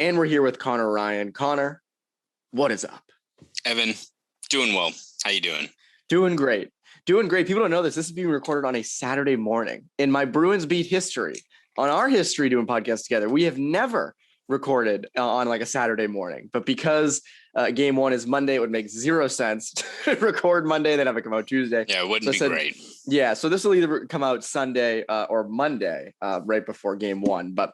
And we're here with Conor Ryan. Conor, what is up? Evan, doing well. How you doing? Doing great. Doing great. People don't know this. This is being recorded on a Saturday morning. In my Bruins beat history, on our history doing podcasts together, we have never recorded on like a Saturday morning. But because game one is Monday, it would make zero sense to record Monday, then have it come out Tuesday. Yeah, it wouldn't be great. Yeah, so this will either come out Sunday or Monday, right before game one. But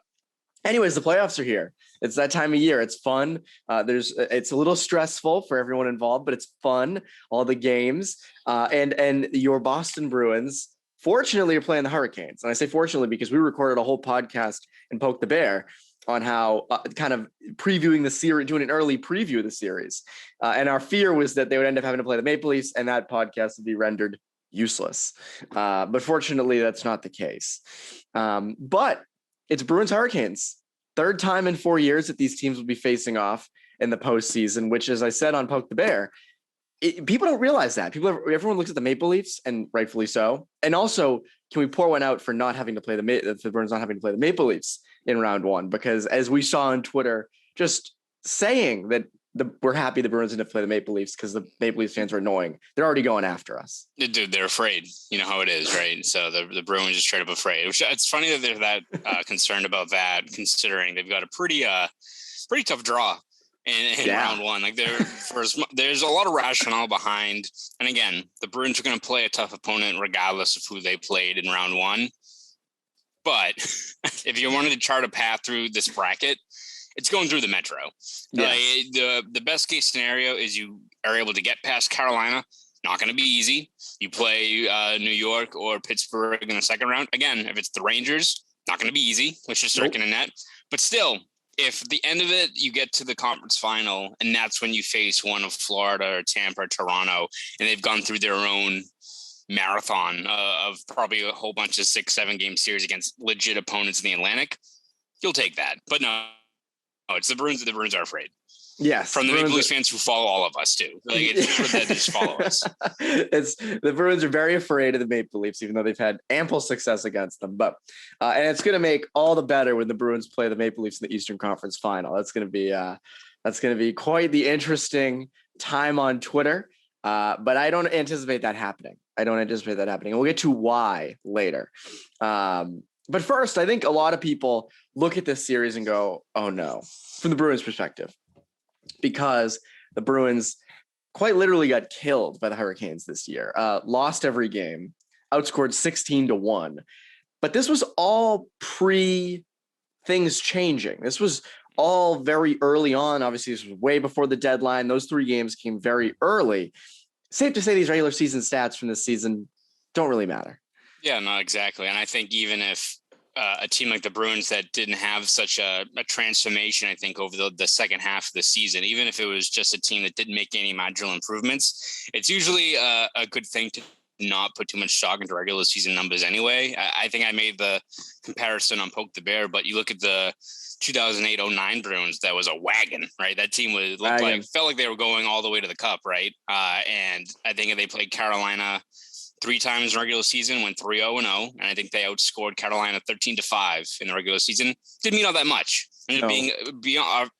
anyways, the playoffs are here. It's that time of year. It's fun. It's a little stressful for everyone involved, but it's fun. All the games and your Boston Bruins, fortunately, are playing the Hurricanes. And I say fortunately because we recorded a whole podcast and Poke the Bear on how kind of previewing the series, doing an early preview of the series. And our fear was that they would end up having to play the Maple Leafs and that podcast would be rendered useless. But fortunately, that's not the case. But it's Bruins-Hurricanes. Third time in 4 years that these teams will be facing off in the postseason, which, as I said on Poke the Bear, people don't realize that. Everyone looks at the Maple Leafs, and rightfully so. And also, can we pour one out for not having to play the Bruins not having to play the Maple Leafs in round one? Because as we saw on Twitter, just saying that we're happy the Bruins didn't play the Maple Leafs because the Maple Leafs fans are annoying. They're already going after us. Dude, they're afraid. You know how it is, right? So the Bruins just straight up afraid. It's funny that they're that concerned about that, considering they've got a pretty tough draw in round one. Like there's a lot of rationale behind. And again, the Bruins are going to play a tough opponent regardless of who they played in round one. But if you wanted to chart a path through this bracket, it's going through the Metro. Yes. The best case scenario is you are able to get past Carolina. Not going to be easy. You play New York or Pittsburgh in the second round. Again, if it's the Rangers, not going to be easy. Let's just start getting net. But still, if at the end of it, you get to the conference final, and that's when you face one of Florida or Tampa or Toronto, and they've gone through their own marathon of probably a whole bunch of 6-7 game series against legit opponents in the Atlantic, you'll take that. But no. Oh, it's the Bruins. The Bruins are afraid. Yes, from the Maple Leafs fans who follow all of us too. Like it's that just follow us. It's the Bruins are very afraid of the Maple Leafs, even though they've had ample success against them. But and it's going to make all the better when the Bruins play the Maple Leafs in the Eastern Conference Final. That's going to be quite the interesting time on Twitter. But I don't anticipate that happening. And we'll get to why later. But first, I think a lot of people look at this series and go, oh no, from the Bruins perspective, because the Bruins quite literally got killed by the Hurricanes this year, lost every game, outscored 16-1. But this was all pre things changing. This was all very early on. Obviously, this was way before the deadline. Those 3 games came very early. Safe to say these regular season stats from this season don't really matter. Yeah, no, exactly. And I think even if a team like the Bruins that didn't have such a transformation, I think, over the second half of the season, even if it was just a team that didn't make any marginal improvements, it's usually a good thing to not put too much stock into regular season numbers anyway. I think I made the comparison on Poke the Bear, but you look at the 2008-09 Bruins, that was a wagon, right? That team felt like they were going all the way to the cup, right? And I think they played Carolina 3 times in regular season, went 3-0-0, and I think they outscored Carolina 13-5 in the regular season. Didn't mean all that much. And being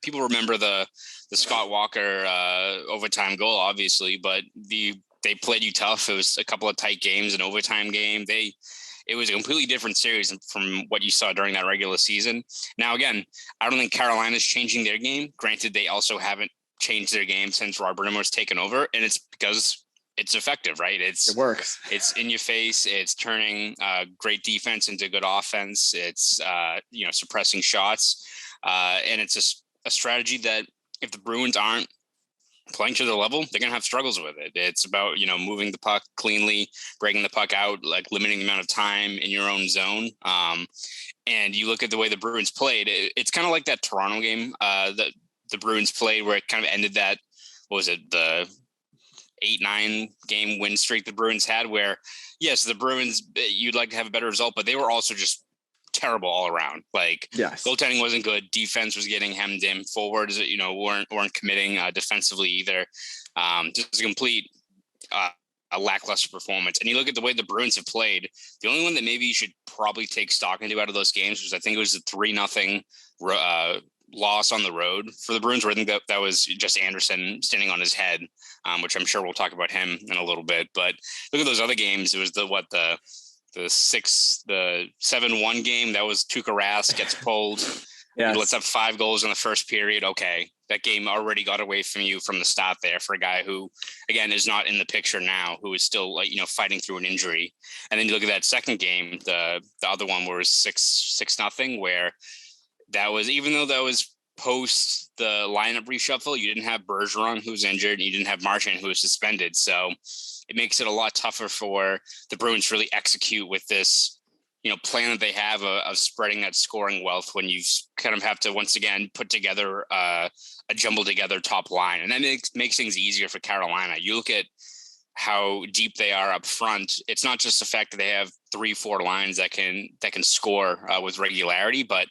people remember the Scott Walker overtime goal, obviously, but they played you tough. It was a couple of tight games, an overtime game. It was a completely different series from what you saw during that regular season. Now, again, I don't think Carolina's changing their game. Granted, they also haven't changed their game since Rob Rimmer's taken over, and it's because it's effective, right? It works. It's in your face. It's turning great defense into good offense. It's suppressing shots, and it's a strategy that if the Bruins aren't playing to their level, they're gonna have struggles with it. It's about moving the puck cleanly, breaking the puck out, like limiting the amount of time in your own zone. And you look at the way the Bruins played. It's kind of like that Toronto game that the Bruins played, where it kind of ended that. What was it? The 8-9 game win streak the Bruins had, where yes, the Bruins, you'd like to have a better result, but they were also just terrible all around. Like, yes, goaltending wasn't good. Defense was getting hemmed in. Forwards, weren't committing defensively either. Just a complete a lackluster performance. And you look at the way the Bruins have played. The only one that maybe you should probably take stock into out of those games was, I think it was the 3-0 loss on the road for the Bruins, where I think that was just Anderson standing on his head, which I'm sure we'll talk about him in a little bit. But look at those other games. It was the 7-1 game. That was Tuukka Rask gets pulled. Yes. He lets up 5 goals in the first period. Okay, that game already got away from you from the start there for a guy who, again, is not in the picture now, who is still fighting through an injury. And then you look at that second game, the other one was 6-0, where that was, even though that was post the lineup reshuffle, you didn't have Bergeron, who's injured, and you didn't have Marchand, who was suspended. So it makes it a lot tougher for the Bruins to really execute with this plan that they have of spreading that scoring wealth when you kind of have to once again put together a jumbled together top line. And that makes things easier for Carolina. You look at how deep they are up front. It's not just the fact that they have 3-4 lines that can score with regularity, but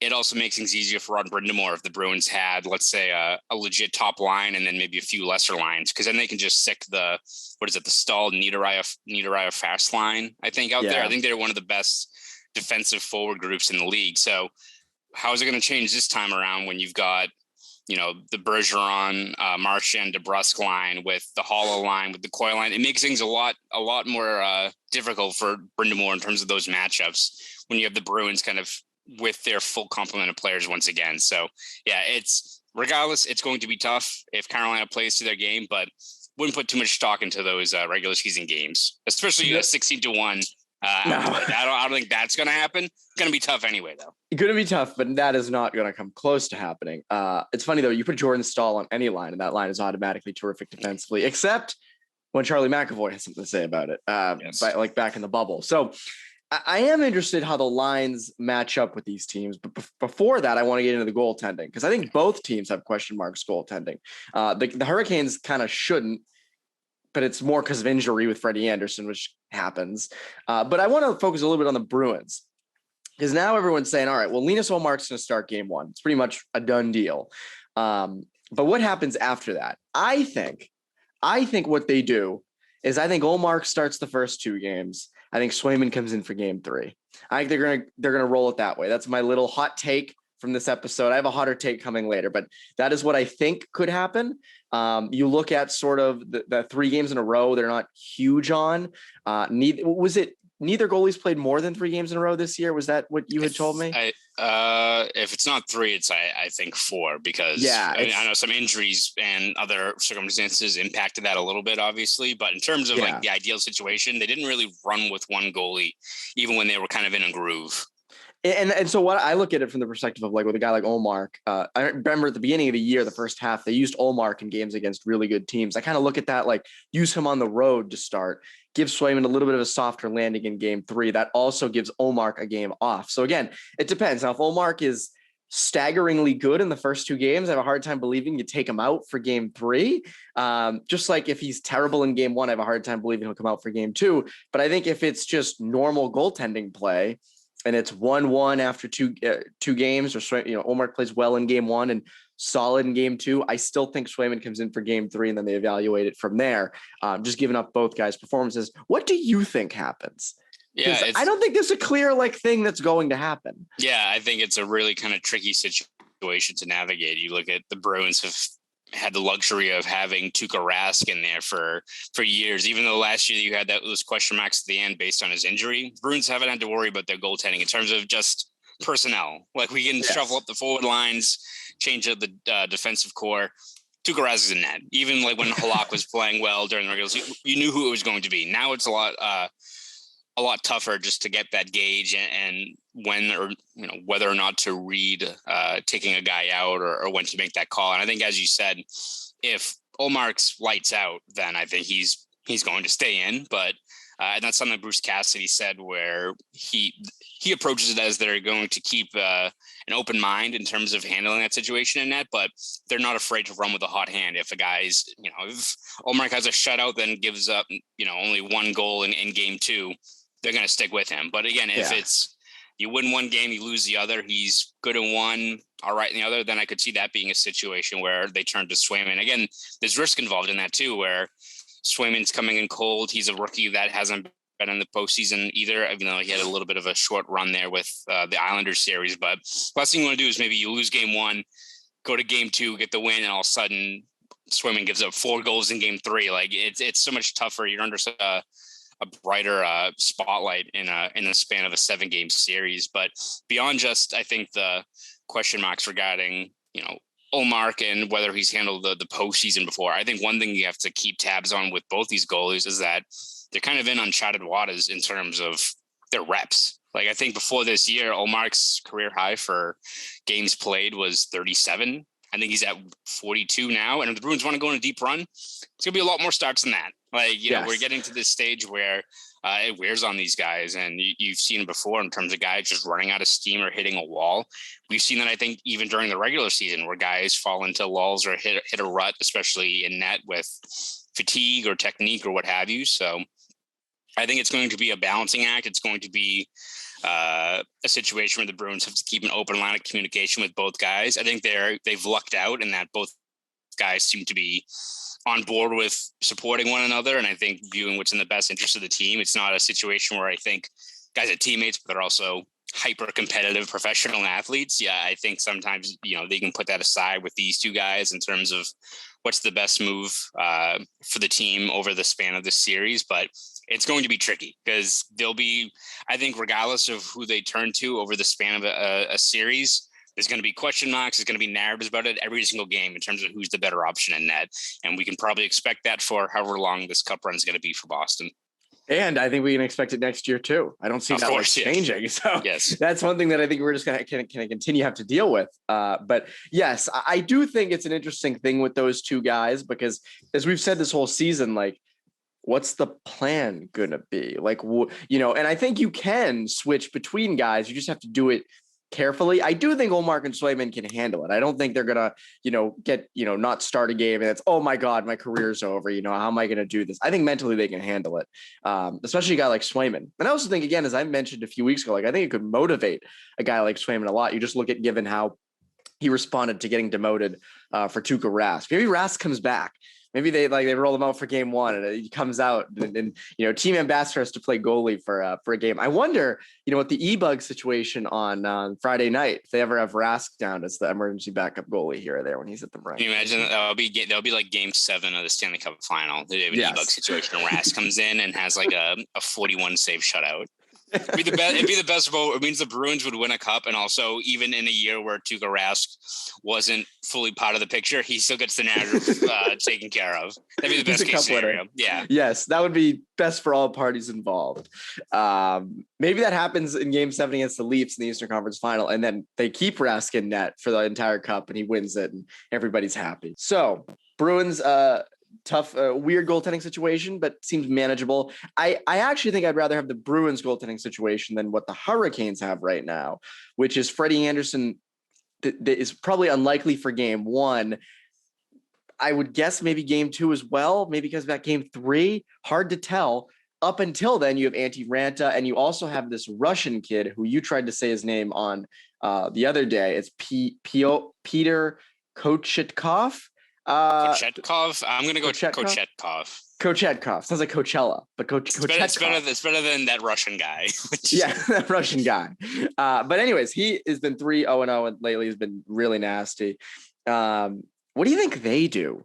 it also makes things easier for Rod Brind'Amour if the Bruins had, let's say, a legit top line and then maybe a few lesser lines, because then they can just sick the stalled Niederreiter fast line, I think, out there. I think they're one of the best defensive forward groups in the league. So how is it going to change this time around when you've got, the Bergeron, Marchand, DeBrusque line with the Haula line, with the Coyle line? It makes things a lot more difficult for Brind'Amour in terms of those matchups when you have the Bruins kind of with their full complement of players once again. So yeah, it's going to be tough if Carolina plays to their game, but wouldn't put too much stock into those regular season games, especially 16-1. I don't think that's going to happen. It's going to be tough anyway, though. Going to be tough, but that is not going to come close to happening. It's funny though, you put Jordan Staal on any line and that line is automatically terrific defensively, except when Charlie McAvoy has something to say about it, yes. Like back in the bubble. So I am interested how the lines match up with these teams. But before that, I want to get into the goaltending, because I think both teams have question marks goaltending. The Hurricanes kind of shouldn't, but it's more because of injury with Freddie Anderson, which happens. But I want to focus a little bit on the Bruins, because now everyone's saying, all right, well, Linus Ullmark's going to start game 1. It's pretty much a done deal. But what happens after that? I think what they do is I think Ullmark starts the first 2 games. I think Swayman comes in for game 3. I think they're gonna roll it that way. That's my little hot take from this episode. I have a hotter take coming later, but that is what I think could happen. You look at sort of the 3 games in a row, they're not huge on. Neither goalies played more than 3 games in a row this year? Was that what you had told me? If it's not 3, it's I think 4, because I know some injuries and other circumstances impacted that a little bit, obviously. But in terms of like the ideal situation, they didn't really run with one goalie, even when they were kind of in a groove. And so what I look at it from the perspective of like with a guy like Ullmark, I remember at the beginning of the year, the first half, they used Ullmark in games against really good teams. I kind of look at that, like use him on the road to start, give Swayman a little bit of a softer landing in game 3. That also gives Ullmark a game off. So again, it depends. Now, if Ullmark is staggeringly good in the first 2 games, I have a hard time believing you take him out for game 3. Just like if he's terrible in game 1, I have a hard time believing he'll come out for game 2. But I think if it's just normal goaltending play, and it's 1-1 after two games, or Ullmark plays well in game 1 and solid in game 2, I still think Swayman comes in for game 3, and then they evaluate it from there. Just giving up both guys' performances. What do you think happens? Yeah, I don't think there's a clear thing that's going to happen. Yeah, I think it's a really kind of tricky situation to navigate. You look at the Bruins have had the luxury of having Tuukka Rask in there for years, even though last year you had those question marks at the end based on his injury. Bruins haven't had to worry about their goaltending in terms of just personnel. Like we can shuffle up the forward lines, change up the defensive core. Tuukka Rask is in net. Even like when Halak was playing well during the regular season, you knew who it was going to be. Now it's a lot tougher just to get that gauge and when or whether or not to read taking a guy out or when to make that call. And I think, as you said, if Ullmark's lights out, then I think he's going to stay in. But and that's something Bruce Cassidy said, where he approaches it as they're going to keep an open mind in terms of handling that situation in net, but they're not afraid to run with a hot hand. If a guy's, if Ullmark has a shutout, then gives up, only 1 goal in game 2, they're going to stick with him. But again, if it's you win one game, you lose the other, he's good in one, all right in the other, then I could see that being a situation where they turn to Swayman. Again, there's risk involved in that too, where Swayman's coming in cold. He's a rookie that hasn't been in the postseason either, even though he had a little bit of a short run there with the Islanders series. But last thing you want to do is maybe you lose game 1, go to game 2, get the win, and all of a sudden Swayman gives up 4 goals in game 3. Like it's so much tougher. You're under a brighter spotlight in the span of a 7-game series. But beyond just, I think, the question marks regarding, Ullmark and whether he's handled the postseason before, I think one thing you have to keep tabs on with both these goalies is that they're kind of in uncharted waters in terms of their reps. Like, I think before this year, Ullmark's career high for games played was 37. I think he's at 42 now. And if the Bruins want to go on a deep run, it's going to be a lot more starts than that. Like, Yes. We're getting to this stage where it wears on these guys. And you've seen it before in terms of guys just running out of steam or hitting a wall. We've seen that, I think, even during the regular season where guys fall into lulls or hit a rut, especially in net with fatigue or technique or what have you. So I think it's going to be a balancing act. It's going to be a situation where the Bruins have to keep an open line of communication with both guys. I think they've lucked out in that both guys seem to be on board with supporting one another, and I think viewing what's in the best interest of the team. It's not a situation where I think guys are teammates, but they're also hyper competitive professional athletes. Yeah, I think sometimes, they can put that aside with these two guys in terms of what's the best move for the team over the span of this series. But it's going to be tricky because they'll be, I think, regardless of who they turn to over the span of a series, there's going to be question marks. There's going to be narratives about it every single game in terms of who's the better option in net. And we can probably expect that for however long this cup run is going to be for Boston. And I think we can expect it next year too. I don't see that changing. So yes, that's one thing that I think we're just going to continue to have to deal with. But yes, I do think it's an interesting thing with those two guys, because as we've said this whole season, like, what's the plan going to be? Like, and I think you can switch between guys. You just have to do it carefully. I do think Ullmark and Swayman can handle it. I don't think they're gonna, get, not start a game and it's, oh my God, my career's over. How am I gonna do this? I think mentally they can handle it, especially a guy like Swayman. And I also think, again, as I mentioned a few weeks ago, like, I think it could motivate a guy like Swayman a lot. You just look at given how he responded to getting demoted for Tuukka Rask. Maybe Rask comes back. Maybe they roll him out for game 1 and he comes out and team ambassador has to play goalie for a game. I wonder, with the E-Bug situation on Friday night, if they ever have Rask down as the emergency backup goalie here or there when he's at the rink. Can you imagine that'll be like game 7 of the Stanley Cup final. They have an E-Bug situation where Rask comes in and has like a 41 save shutout. It'd be the best vote. It means the Bruins would win a cup, and also even in a year where Tuukka Rask wasn't fully part of the picture, he still gets the narrative taken care of. That'd be the best case scenario. Yeah. Yes, that would be best for all parties involved. Maybe that happens in Game 7 against the Leafs in the Eastern Conference Final, and then they keep Rask in net for the entire cup, and he wins it, and everybody's happy. So Bruins. Tough, weird goaltending situation, but seems manageable. I actually think I'd rather have the Bruins goaltending situation than what the Hurricanes have right now, which is Freddie Anderson that is probably unlikely for game 1. I would guess maybe game 2 as well, maybe because of that game 3, hard to tell. Up until then, you have Antti Ranta, and you also have this Russian kid who you tried to say his name on the other day. It's Peter Kochetkov. Kochetkov. I'm gonna go Kochetkov. Kochetkov sounds like Coachella, but Kochetkov. It's better than that Russian guy. Yeah, that Russian guy. But anyways, he has been 3-0-0 and lately has been really nasty. What do you think they do?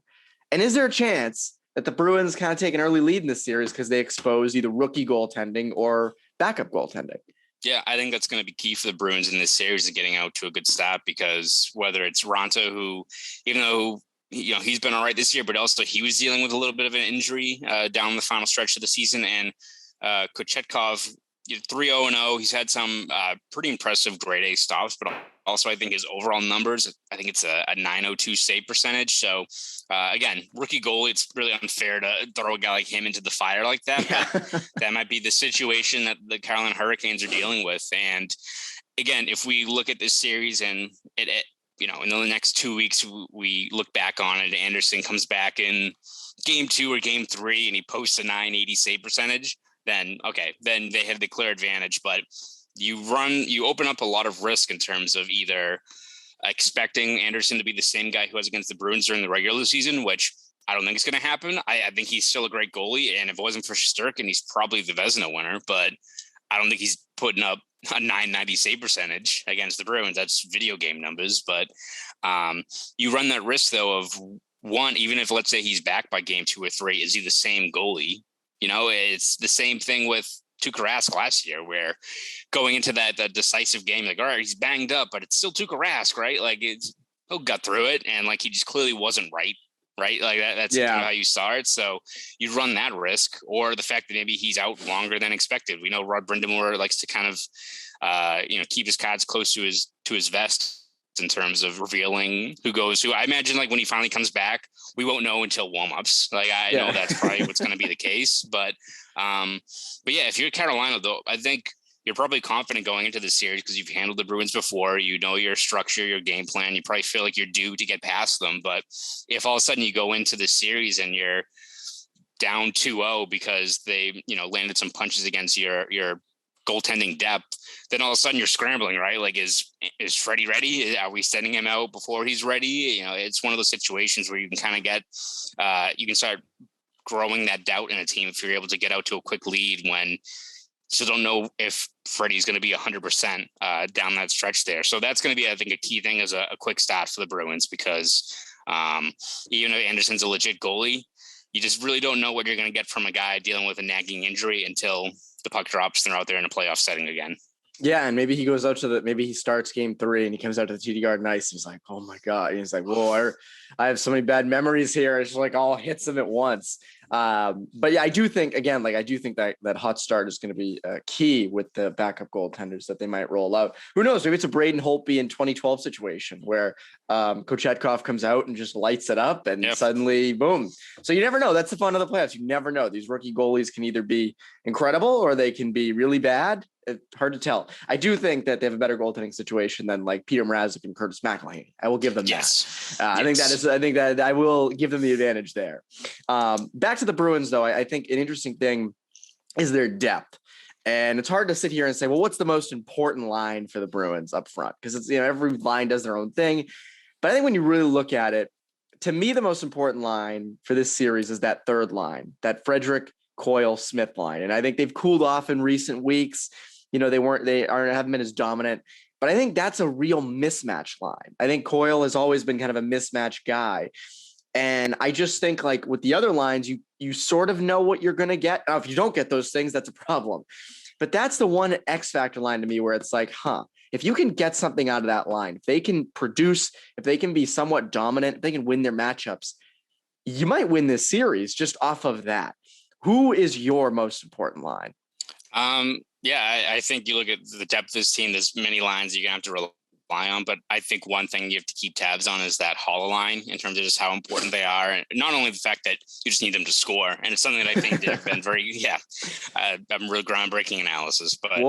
And is there a chance that the Bruins kind of take an early lead in this series because they expose either rookie goaltending or backup goaltending? Yeah, I think that's going to be key for the Bruins in this series, is getting out to a good start, because whether it's Ranta, who, even though he's been all right this year, but also he was dealing with a little bit of an injury down the final stretch of the season. And Kochetkov, 3-0-0. He's had some pretty impressive grade A stops, but also I think his overall numbers, I think it's a 902 save percentage. So again, rookie goalie, it's really unfair to throw a guy like him into the fire like that. But that might be the situation that the Carolina Hurricanes are dealing with. And again, if we look at this series and it in the next 2 weeks, we look back on it, Anderson comes back in game 2 or game 3 and he posts a 980 save percentage, then they have the clear advantage. But you open up a lot of risk in terms of either expecting Anderson to be the same guy who was against the Bruins during the regular season, which I don't think it's going to happen. I think he's still a great goalie, and if it wasn't for Shesterkin, he's probably the Vezina winner. But I don't think he's putting up a 990 save percentage against the Bruins. That's video game numbers. But you run that risk, though, of one, even if let's say he's back by game 2 or 3, is he the same goalie? You know, it's the same thing with Tuukka Rask last year, where going into that decisive game, like, all right, he's banged up, but it's still Tuukka Rask, right? Like, he'll gut through it, and like he just clearly wasn't right. Like that's kind of how you saw it. So you run that risk, or the fact that maybe he's out longer than expected. We know Rod Brind'Amour likes to kind of, keep his cards close to his vest in terms of revealing who goes who. I imagine like when he finally comes back, we won't know until warmups. Like I know that's probably what's going to be the case, but yeah, if you're Carolina though, I think you're probably confident going into the series because you've handled the Bruins before. You know your structure, your game plan. You probably feel like you're due to get past them. But if all of a sudden you go into the series and you're down 2-0 because they, landed some punches against your goaltending depth, then all of a sudden you're scrambling, right? Like, is Freddie ready? Are we sending him out before he's ready? It's one of those situations where you can kind of get, you can start growing that doubt in a team if you're able to get out to a quick lead when. So don't know if Freddie's going to be 100% down that stretch there. So that's going to be, I think, a key thing as a quick start for the Bruins because even though Anderson's a legit goalie, you just really don't know what you're going to get from a guy dealing with a nagging injury until the puck drops and they're out there in a playoff setting again. Yeah, and maybe he goes out to maybe he starts game 3 and he comes out to the TD Garden ice. He's like, oh my God. And he's like, whoa, I have so many bad memories here. It's like all hits him at once. But yeah, I do think that hot start is going to be key with the backup goaltenders that they might roll out. Who knows? Maybe it's a Braden Holtby in 2012 situation where Kochetkov comes out and just lights it up and suddenly boom. So you never know. That's the fun of the playoffs. You never know. These rookie goalies can either be incredible or they can be really bad. It's hard to tell. I do think that they have a better goaltending situation than like Peter Mrazek and Curtis McElhinney. I will give them that. I think that I will give them the advantage there. Back to the Bruins, though, I think an interesting thing is their depth. And it's hard to sit here and say, well, what's the most important line for the Bruins up front? Because it's, every line does their own thing. But I think when you really look at it, to me, the most important line for this series is that third line, that Frederick Coyle Smith line. And I think they've cooled off in recent weeks. Haven't been as dominant, but I think that's a real mismatch line. I think Coyle has always been kind of a mismatch guy. And I just think like with the other lines, you sort of know what you're going to get. Now, if you don't get those things, that's a problem. But that's the one X factor line to me where it's like, if you can get something out of that line, if they can produce, if they can be somewhat dominant, if they can win their matchups, you might win this series just off of that. Who is your most important line? Yeah, I think you look at the depth of this team, there's many lines you're going to have to rely on, but I think one thing you have to keep tabs on is that hollow line in terms of just how important they are. And not only the fact that you just need them to score. And it's something that I think they've been I'm real groundbreaking analysis, but but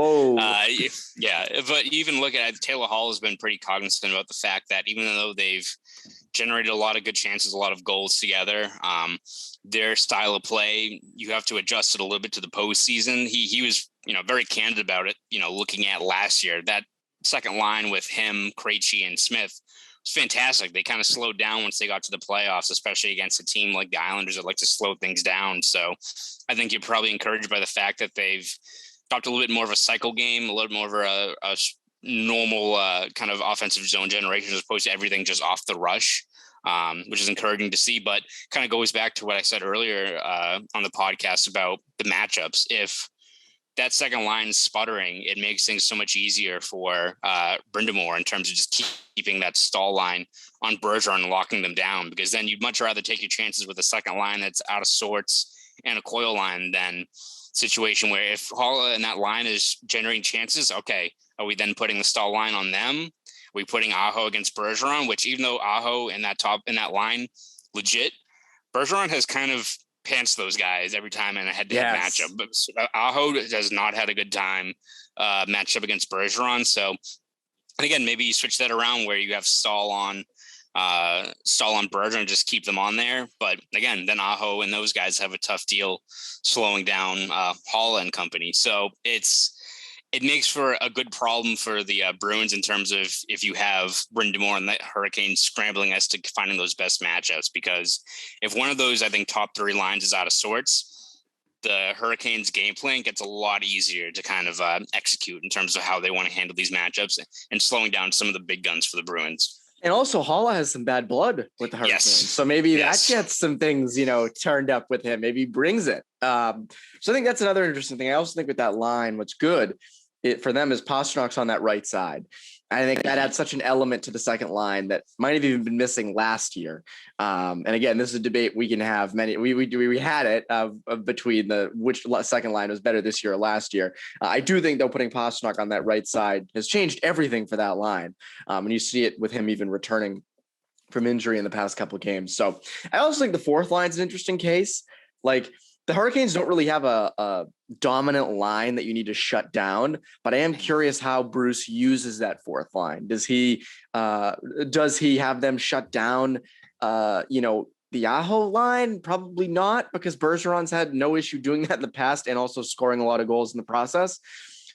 even look at it, Taylor Hall has been pretty cognizant about the fact that even though they've generated a lot of good chances, a lot of goals together, their style of play, you have to adjust it a little bit to the postseason. He was, very candid about it, looking at last year, that second line with him, Krejci and Smith was fantastic. They kind of slowed down once they got to the playoffs, especially against a team like the Islanders that like to slow things down. So I think you're probably encouraged by the fact that they've adopted a little bit more of a cycle game, a little more of a normal kind of offensive zone generation as opposed to everything just off the rush. Which is encouraging to see, but kind of goes back to what I said earlier on the podcast about the matchups. If that second line is sputtering, it makes things so much easier for Brind'Amour in terms of just keeping that stall line on Bergeron and locking them down, because then you'd much rather take your chances with a second line that's out of sorts and a Coyle line than situation where if Hall and that line is generating chances, okay, are we then putting the stall line on them? We putting Aho against Bergeron, which even though Aho in that line, legit, Bergeron has kind of pants those guys every time in a head-to-head matchup. But Aho has not had a good time matchup against Bergeron. So, and again, maybe you switch that around where you have Stahl on Bergeron and just keep them on there. But again, then Aho and those guys have a tough deal slowing down Hall and company. So it's it makes for a good problem for the Bruins in terms of if you have Brind'Amour and the Hurricanes scrambling as to finding those best matchups, because if one of those, I think, top three lines is out of sorts, the Hurricanes game plan gets a lot easier to kind of execute in terms of how they want to handle these matchups and slowing down some of the big guns for the Bruins. And also Halla has some bad blood with the Hurricanes. Yes. So maybe that gets some things, turned up with him. Maybe he brings it. So I think that's another interesting thing. I also think with that line, what's good for them is Pasternak's on that right side. I think that adds such an element to the second line that might have even been missing last year. And again, this is a debate we can have many. We had it between which second line was better this year or last year. I do think though putting Pasternak on that right side has changed everything for that line. And you see it with him even returning from injury in the past couple of games. So I also think the fourth line is an interesting case. Like the Hurricanes don't really have a dominant line that you need to shut down, but I am curious how Bruce uses that fourth line. Does he have them shut down, the Aho line? Probably not, because Bergeron's had no issue doing that in the past and also scoring a lot of goals in the process.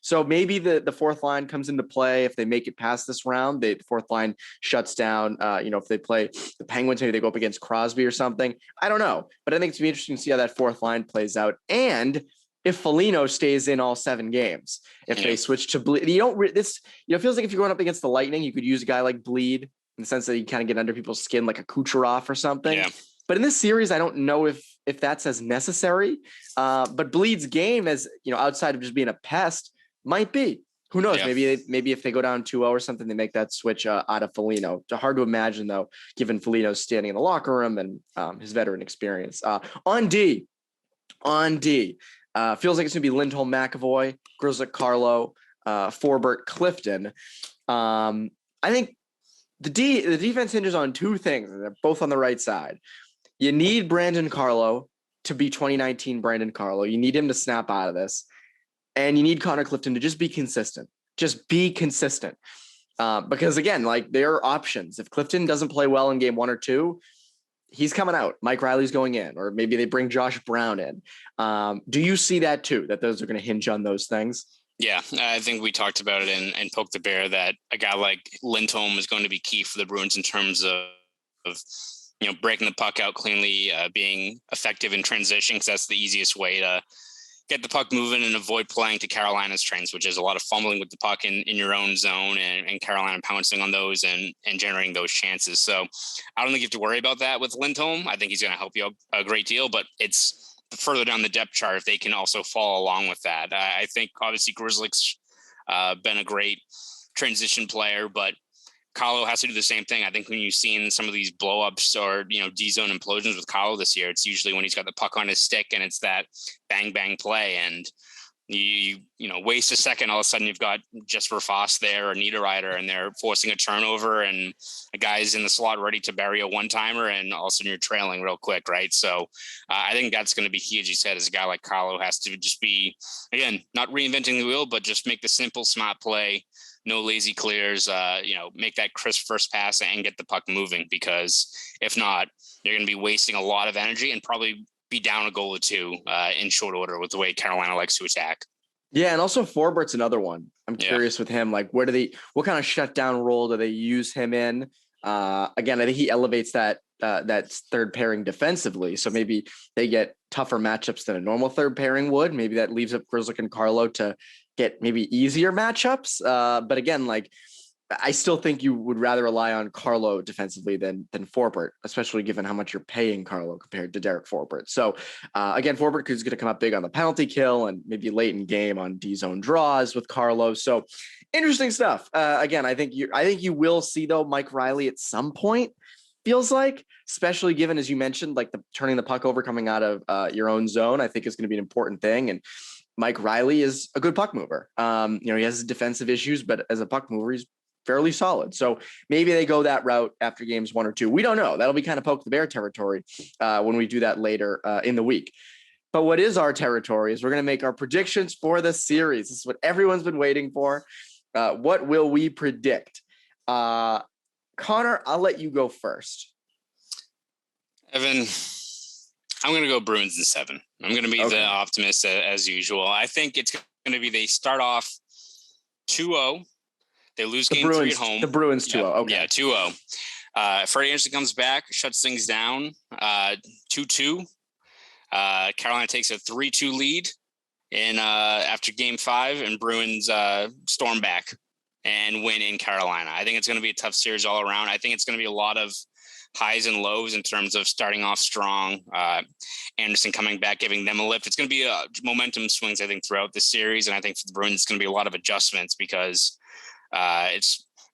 So maybe the fourth line comes into play if they make it past this round. The fourth line shuts down. If they play the Penguins, maybe they go up against Crosby or something. I don't know, but I think it's gonna be interesting to see how that fourth line plays out. And if Foligno stays in all 7 games, if they switch to Bleed, it feels like if you're going up against the Lightning, you could use a guy like Bleed in the sense that you kind of get under people's skin, like a Kucherov or something. Yeah. But in this series, I don't know if that's as necessary. But Bleed's game, as outside of just being a pest, might be. Who knows? Yeah. Maybe if they go down 2-0 or something, they make that switch out of Foligno. It's hard to imagine, though, given Foligno's standing in the locker room and his veteran experience. On D, feels like it's going to be Lindholm, McAvoy, Grzelcyk, Carlo, Forbort, Clifton. I think the defense hinges on 2 things, and they're both on the right side. You need Brandon Carlo to be 2019 Brandon Carlo. You need him to snap out of this. And you need Connor Clifton to just be consistent. Because again, like there are options. If Clifton doesn't play well in game 1 or 2, he's coming out. Mike Riley's going in, or maybe they bring Josh Brown in. Do you see that too, that those are going to hinge on those things? Yeah, I think we talked about it and poked the bear that a guy like Lindholm is going to be key for the Bruins in terms of breaking the puck out cleanly, being effective in transition, because that's the easiest way to get the puck moving and avoid playing to Carolina's strengths, which is a lot of fumbling with the puck in your own zone and Carolina pouncing on those and generating those chances. So I don't think you have to worry about that with Lindholm. I think he's going to help you a great deal, but it's further down the depth chart if they can also follow along with that. I think obviously Grzelcyk's been a great transition player, but Carlo has to do the same thing. I think when you've seen some of these blow-ups or, D-zone implosions with Carlo this year, it's usually when he's got the puck on his stick and it's that bang, bang play. And you waste a second, all of a sudden you've got Jesper Foss there or Niederreiter, and they're forcing a turnover and a guy's in the slot ready to bury a one-timer, and all of a sudden you're trailing real quick, right? So I think that's going to be key, as you said, as a guy like Carlo has to just be, again, not reinventing the wheel, but just make the simple, smart play. No lazy clears, make that crisp first pass and get the puck moving, because if not, you're going to be wasting a lot of energy and probably be down a goal or 2 in short order with the way Carolina likes to attack. Yeah. And also Forbort's another one. I'm curious with him, like what kind of shutdown role do they use him in? Again, I think he elevates that third pairing defensively. So maybe they get tougher matchups than a normal third pairing would. Maybe that leaves up Grzelcyk and Carlo to get maybe easier matchups. But again, like I still think you would rather rely on Carlo defensively than Forbort, especially given how much you're paying Carlo compared to Derek Forbort. So again, Forbort is going to come up big on the penalty kill and maybe late in game on D-zone draws with Carlo. So interesting stuff. Again, I think you will see though Mike Riley at some point. Feels like, especially given, as you mentioned, like the turning the puck over coming out of your own zone, I think is going to be an important thing. And Mike Riley is a good puck mover. He has his defensive issues, but as a puck mover, he's fairly solid. So maybe they go that route after games 1 or 2. We don't know. That'll be kind of poke the bear territory when we do that later in the week. But what is our territory is we're going to make our predictions for the series. This is what everyone's been waiting for. What will we predict? Conor, I'll let you go first. Evan, I'm going to go Bruins in 7. I'm going to be the optimist as usual. I think it's going to be they start off 2-0. They lose The game Bruins, 3 at home. The Bruins 2-0. Okay. Yeah, 2-0. Freddie Anderson comes back, shuts things down. 2-2. Carolina takes a 3-2 lead in after game 5, and Bruins storm back and win in Carolina. I think it's going to be a tough series all around. I think it's going to be a lot of highs and lows in terms of starting off strong. Anderson coming back, giving them a lift. It's going to be momentum swings, I think, throughout the series. And I think for the Bruins, it's going to be a lot of adjustments because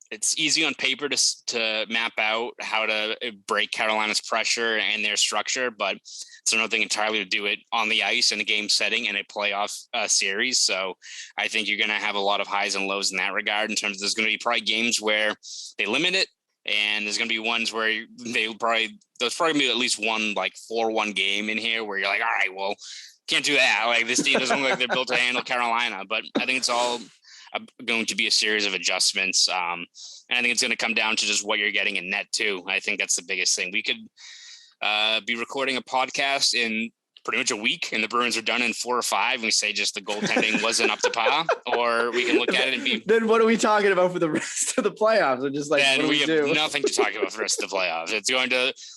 it's easy on paper to map out how to break Carolina's pressure and their structure, but it's another thing entirely to do it on the ice in a game setting in a playoff series. So I think you're going to have a lot of highs and lows in that regard in terms of there's going to be probably games where they limit it, and there's going to be ones where there's probably be at least one like 4-1 game in here where you're like, all right, well, can't do that. Like this team doesn't look like they're built to handle Carolina, but I think it's all going to be a series of adjustments. And I think it's going to come down to just what you're getting in net too. I think that's the biggest thing. We could be recording a podcast in pretty much a week and the Bruins are done in 4 or 5. And we say just the goaltending wasn't up to par, or we can look at it and be. Then what are we talking about for the rest of the playoffs? We're just like, then we have nothing to talk about for the rest of the playoffs.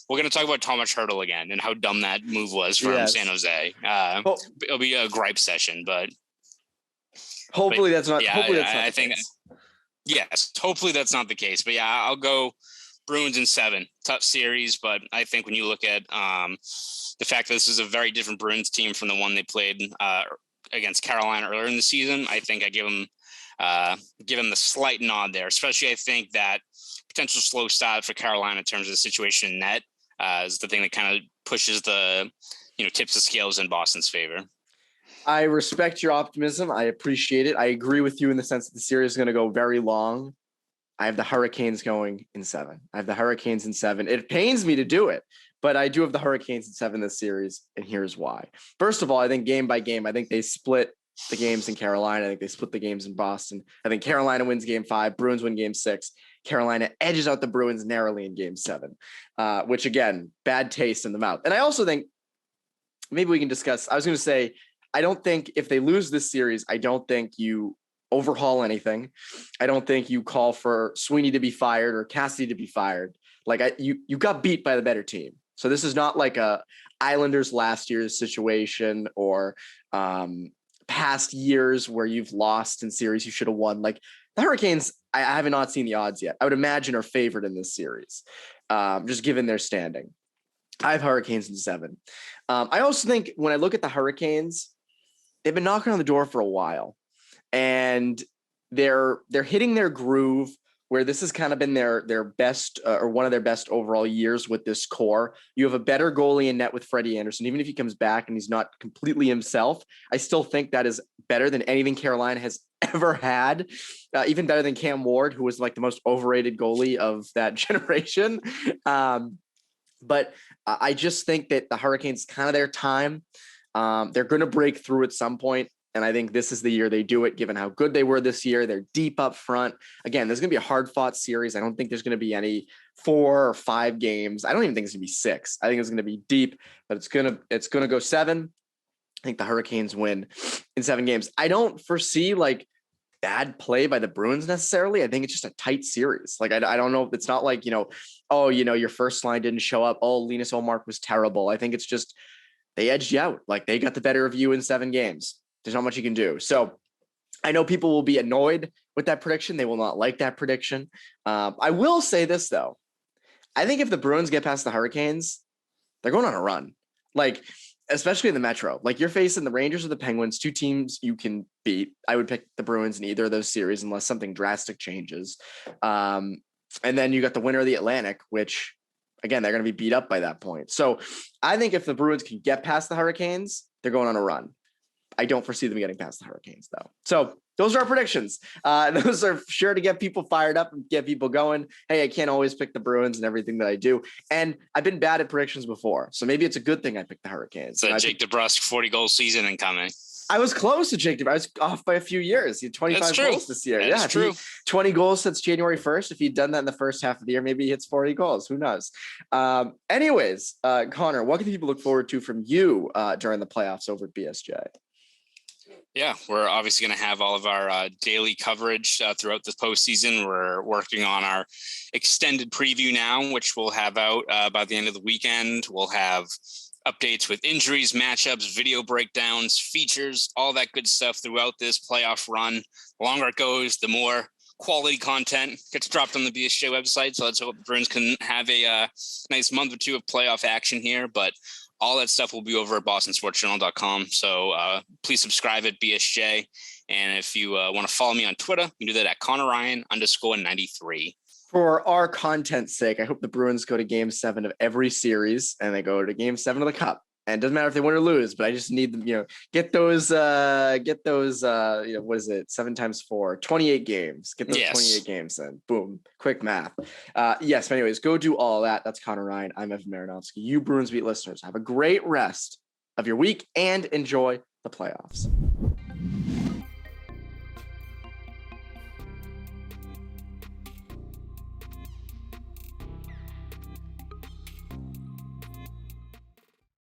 We're going to talk about Thomas Hertl again and how dumb that move was from San Jose. It'll be a gripe session, but hopefully that's not. Yeah, hopefully that's not. I think. Yes, hopefully that's not the case. But yeah, I'll go Bruins in 7. Tough series, but I think when you look at the fact that this is a very different Bruins team from the one they played against Carolina earlier in the season, I think I give them the slight nod there. Especially, I think that potential slow start for Carolina in terms of the situation in net is the thing that kind of pushes tips the scales in Boston's favor. I respect your optimism. I appreciate it. I agree with you in the sense that the series is going to go very long. I have the Hurricanes going in 7. It pains me to do it, but I do have the Hurricanes in 7 this series, and here's why. First of all, I think game by game, I think they split the games in Carolina. I think they split the games in Boston. I think Carolina wins game 5, Bruins win game 6. Carolina edges out the Bruins narrowly in game 7, which again, bad taste in the mouth. And I also think maybe we can discuss, I was going to say, I don't think if they lose this series, I don't think you overhaul anything. I don't think you call for Sweeney to be fired or Cassidy to be fired. Like you got beat by the better team. So this is not like a Islanders last year's situation or past years where you've lost in series you should have won. Like the Hurricanes, I have not seen the odds yet. I would imagine are favored in this series, just given their standing. I have Hurricanes in 7. I also think when I look at the Hurricanes, they've been knocking on the door for a while, and they're hitting their groove where this has kind of been their best or one of their best overall years with this core. You have a better goalie in net with Freddie Anderson. Even if he comes back and he's not completely himself, I still think that is better than anything Carolina has ever had, even better than Cam Ward, who was like the most overrated goalie of that generation. But I just think that the Hurricanes kind of their time. They're going to break through at some point, and I think this is the year they do it, given how good they were this year. They're deep up front. Again, there's going to be a hard-fought series. I don't think there's going to be any 4 or 5 games. I don't even think it's going to be 6. I think it's going to be deep, but it's going to go 7. I think the Hurricanes win in 7 games. I don't foresee like bad play by the Bruins necessarily. I think it's just a tight series. Like, I don't know. It's not like, your first line didn't show up. Oh, Linus Ullmark was terrible. I think it's just, they edged you out. Like they got the better of you in 7 games. There's not much you can do. So I know people will be annoyed with that prediction. They will not like that prediction. I will say this though. I think if the Bruins get past the Hurricanes, they're going on a run. Like, especially in the Metro, like you're facing the Rangers or the Penguins, 2 teams you can beat. I would pick the Bruins in either of those series unless something drastic changes. And then you got the winner of the Atlantic, which again, they're going to be beat up by that point. So I think if the Bruins can get past the Hurricanes, they're going on a run. I don't foresee them getting past the Hurricanes though. So those are our predictions. Those are sure to get people fired up and get people going. Hey, I can't always pick the Bruins and everything that I do. And I've been bad at predictions before. So maybe it's a good thing I picked the Hurricanes. So Jake DeBrusk 40-goal season incoming. I was close to Jake DeBrusk. I was off by a few years. He had 25 goals this year. That's true. 20 goals since January 1st. If he'd done that in the first half of the year, maybe he hits 40 goals. Who knows? Anyways, Connor, what can people look forward to from you during the playoffs over at BSJ? Yeah, we're obviously going to have all of our daily coverage throughout the postseason. We're working on our extended preview now, which we'll have out by the end of the weekend. We'll have updates with injuries, matchups, video breakdowns, features, all that good stuff throughout this playoff run. The longer it goes, the more quality content gets dropped on the BSJ website. So let's hope the Bruins can have a nice month or two of playoff action here. But all that stuff will be over at bostonsportsjournal.com. So please subscribe at BSJ. And if you want to follow me on Twitter, you can do that at ConorRyan_93. For our content's sake, I hope the Bruins go to game 7 of every series and they go to game 7 of the Cup. And it doesn't matter if they win or lose, but I just need them, get those, what is it? 7 times 4, 28 games, get those 28 games in. Boom. Quick math. Yes. But anyways, go do all that. That's Conor Ryan. I'm Evan Marinofsky. You Bruins Beat listeners, have a great rest of your week and enjoy the playoffs.